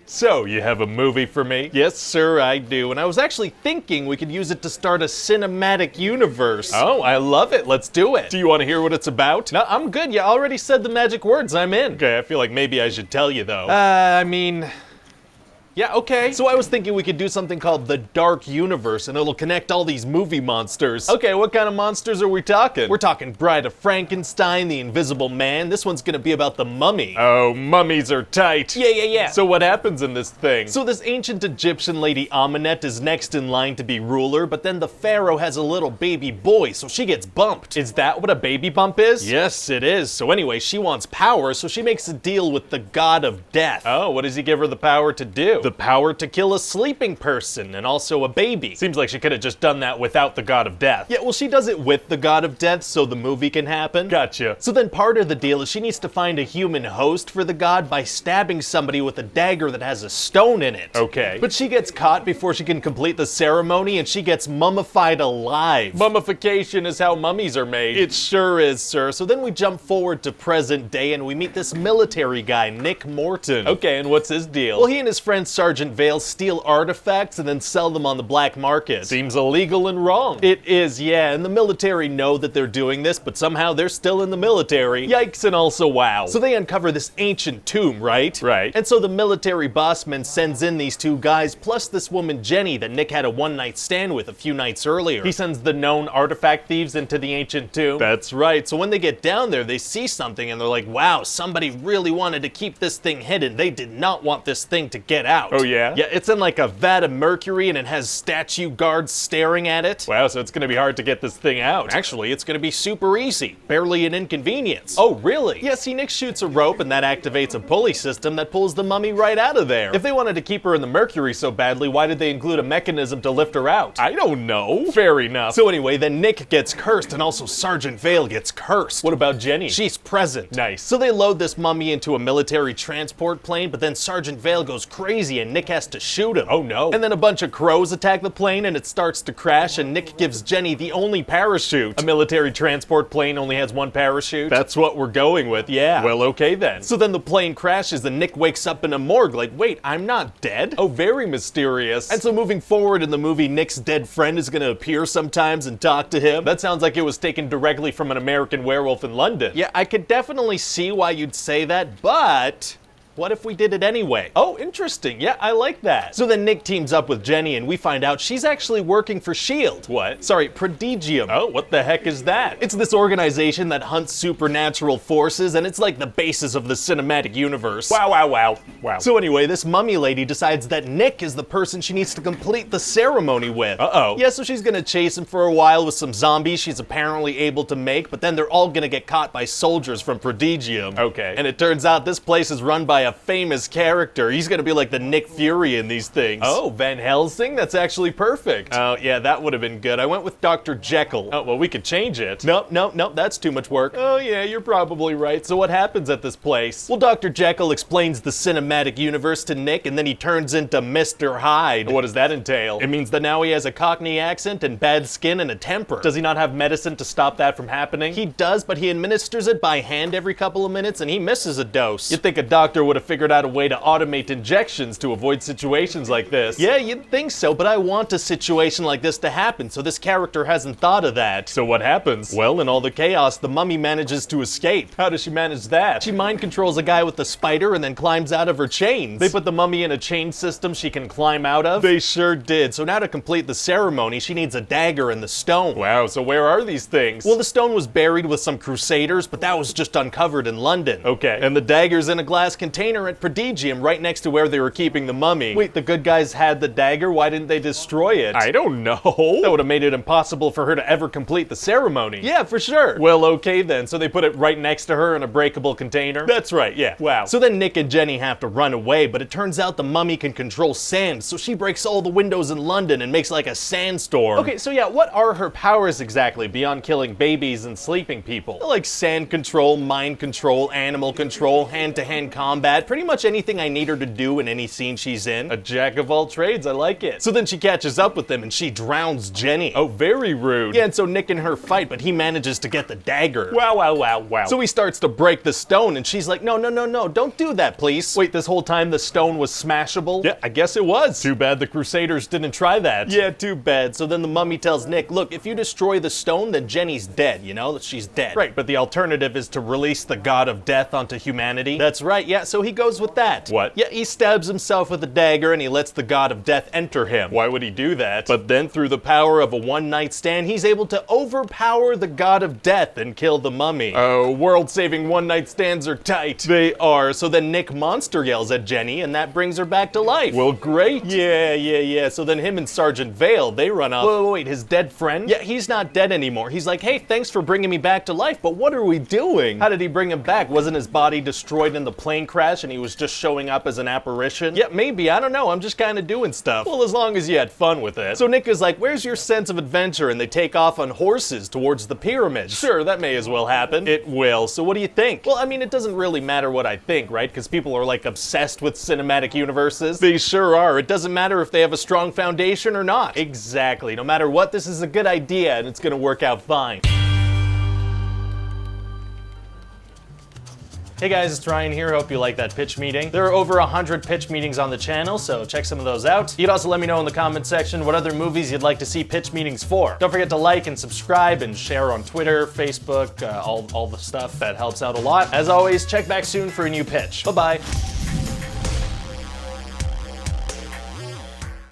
So, you have a movie for me? Yes, sir, I do. And I was actually thinking we could use it to start a cinematic universe. Oh, I love it. Let's do it. Do you want to hear what it's about? No, I'm good. You already said the magic words. I'm in. Okay, I feel like maybe I should tell you, though. Yeah, okay. So I was thinking we could do something called the Dark Universe, and it'll connect all these movie monsters. Okay, what kind of monsters are we talking? We're talking Bride of Frankenstein, the Invisible Man. This one's gonna be about the mummy. Oh, mummies are tight. Yeah. So what happens in this thing? So this ancient Egyptian lady Ahmanet is next in line to be ruler, but then the pharaoh has a little baby boy, so she gets bumped. Is that what a baby bump is? Yes, it is. So anyway, she wants power, so she makes a deal with the god of death. Oh, what does he give her the power to do? The power to kill a sleeping person and also a baby. Seems like she could have just done that without the god of death. Yeah, well, she does it with the god of death so the movie can happen. Gotcha. So then part of the deal is she needs to find a human host for the god by stabbing somebody with a dagger that has a stone in it. Okay. But she gets caught before she can complete the ceremony and she gets mummified alive. Mummification is how mummies are made. It sure is, sir. So then we jump forward to present day and we meet this military guy, Nick Morton. Okay, and what's his deal? Well, he and his friend Sergeant Vale steal artifacts and then sell them on the black market. Seems illegal and wrong. It is, yeah, and the military know that they're doing this, but somehow they're still in the military. Yikes and also wow. So they uncover this ancient tomb, right? Right. And so the military bossman sends in these two guys, plus this woman Jenny that Nick had a one-night stand with a few nights earlier. He sends the known artifact thieves into the ancient tomb. That's right. So when they get down there, they see something and they're like, wow, somebody really wanted to keep this thing hidden. They did not want this thing to get out. Oh yeah? Yeah, it's in like a vat of mercury and it has statue guards staring at it. Wow, so it's gonna be hard to get this thing out. Actually, it's gonna be super easy. Barely an inconvenience. Oh, really? Yeah, see, Nick shoots a rope and that activates a pulley system that pulls the mummy right out of there. If they wanted to keep her in the mercury so badly, why did they include a mechanism to lift her out? I don't know. Fair enough. So anyway, then Nick gets cursed and also Sergeant Vale gets cursed. What about Jenny? She's present. Nice. So they load this mummy into a military transport plane, but then Sergeant Vale goes crazy and Nick has to shoot him. Oh no. And then a bunch of crows attack the plane and it starts to crash and Nick gives Jenny the only parachute. A military transport plane only has one parachute? That's what we're going with, yeah. Well, okay then. So then the plane crashes and Nick wakes up in a morgue like, wait, I'm not dead? Oh, very mysterious. And so moving forward in the movie, Nick's dead friend is gonna appear sometimes and talk to him. That sounds like it was taken directly from an American Werewolf in London. Yeah, I could definitely see why you'd say that, but what if we did it anyway? Oh, interesting. Yeah, I like that. So then Nick teams up with Jenny and we find out she's actually working for S.H.I.E.L.D. What? Sorry, Prodigium. Oh, what the heck is that? It's this organization that hunts supernatural forces and it's like the basis of the cinematic universe. Wow. So anyway, this mummy lady decides that Nick is the person she needs to complete the ceremony with. Uh-oh. Yeah, so she's gonna chase him for a while with some zombies she's apparently able to make, but then they're all gonna get caught by soldiers from Prodigium. Okay. And it turns out this place is run by a famous character. He's gonna be like the Nick Fury in these things. Oh, Van Helsing? That's actually perfect. Oh, yeah, that would have been good. I went with Doctor Jekyll. Oh, well, we could change it. Nope, that's too much work. Oh, yeah, you're probably right. So what happens at this place? Well, Dr. Jekyll explains the cinematic universe to Nick, and then he turns into Mr. Hyde. What does that entail? It means that now he has a Cockney accent and bad skin and a temper. Does he not have medicine to stop that from happening? He does, but he administers it by hand every couple of minutes, and he misses a dose. You'd think a doctor would have figured out a way to automate injections to avoid situations like this. Yeah, you'd think so, but I want a situation like this to happen, so this character hasn't thought of that. So what happens? Well, in all the chaos, the mummy manages to escape. How does she manage that? She mind controls a guy with the spider and then climbs out of her chains. They put the mummy in a chain system she can climb out of? They sure did. So now to complete the ceremony, she needs a dagger and the stone. Wow, so where are these things? Well, the stone was buried with some crusaders, but that was just uncovered in London. Okay. And the dagger's in a glass container at Prodigium right next to where they were keeping the mummy. Wait, the good guys had the dagger? Why didn't they destroy it? I don't know. That would have made it impossible for her to ever complete the ceremony. Yeah, for sure. Well, okay then. So they put it right next to her in a breakable container? That's right, yeah. Wow. So then Nick and Jenny have to run away, but it turns out the mummy can control sand, so she breaks all the windows in London and makes like a sandstorm. Okay, so yeah, what are her powers exactly beyond killing babies and sleeping people? Like sand control, mind control, animal control, hand-to-hand combat, that. Pretty much anything I need her to do in any scene she's in. A jack of all trades, I like it. So then she catches up with him and she drowns Jenny. Oh, very rude. Yeah, and so Nick and her fight, but he manages to get the dagger. Wow, wow, wow, wow. So he starts to break the stone and she's like, no, no, no, no, don't do that, please. Wait, this whole time the stone was smashable? Yeah, I guess it was. Too bad the Crusaders didn't try that. Yeah, too bad. So then the mummy tells Nick, look, if you destroy the stone, then Jenny's dead, you know? She's dead. Right, but the alternative is to release the god of death onto humanity. That's right, yeah, so he goes with that. What? Yeah, he stabs himself with a dagger and he lets the god of death enter him. Why would he do that? But then through the power of a one-night stand, he's able to overpower the god of death and kill the mummy. Oh, world-saving one-night stands are tight. They are. So then Nick Monster yells at Jenny and that brings her back to life. Well, great. Yeah. So then him and Sergeant Vale, they run off. Wait, his dead friend? Yeah, he's not dead anymore. He's like, hey, thanks for bringing me back to life, but what are we doing? How did he bring him back? Wasn't his body destroyed in the plane crash and he was just showing up as an apparition? Yeah, maybe, I don't know, I'm just kind of doing stuff. Well, as long as you had fun with it. So Nick is like, where's your sense of adventure? And they take off on horses towards the pyramid. Sure, that may as well happen. It will. So what do you think? Well, I mean, it doesn't really matter what I think, right? Because people are like obsessed with cinematic universes. They sure are. It doesn't matter if they have a strong foundation or not. Exactly. No matter what, this is a good idea and it's gonna work out fine. Hey guys, it's Ryan here. Hope you like that pitch meeting. There are over 100 pitch meetings on the channel, so check some of those out. You can also let me know in the comment section what other movies you'd like to see pitch meetings for. Don't forget to like and subscribe and share on Twitter, Facebook, all the stuff. That helps out a lot. As always, check back soon for a new pitch. Bye-bye.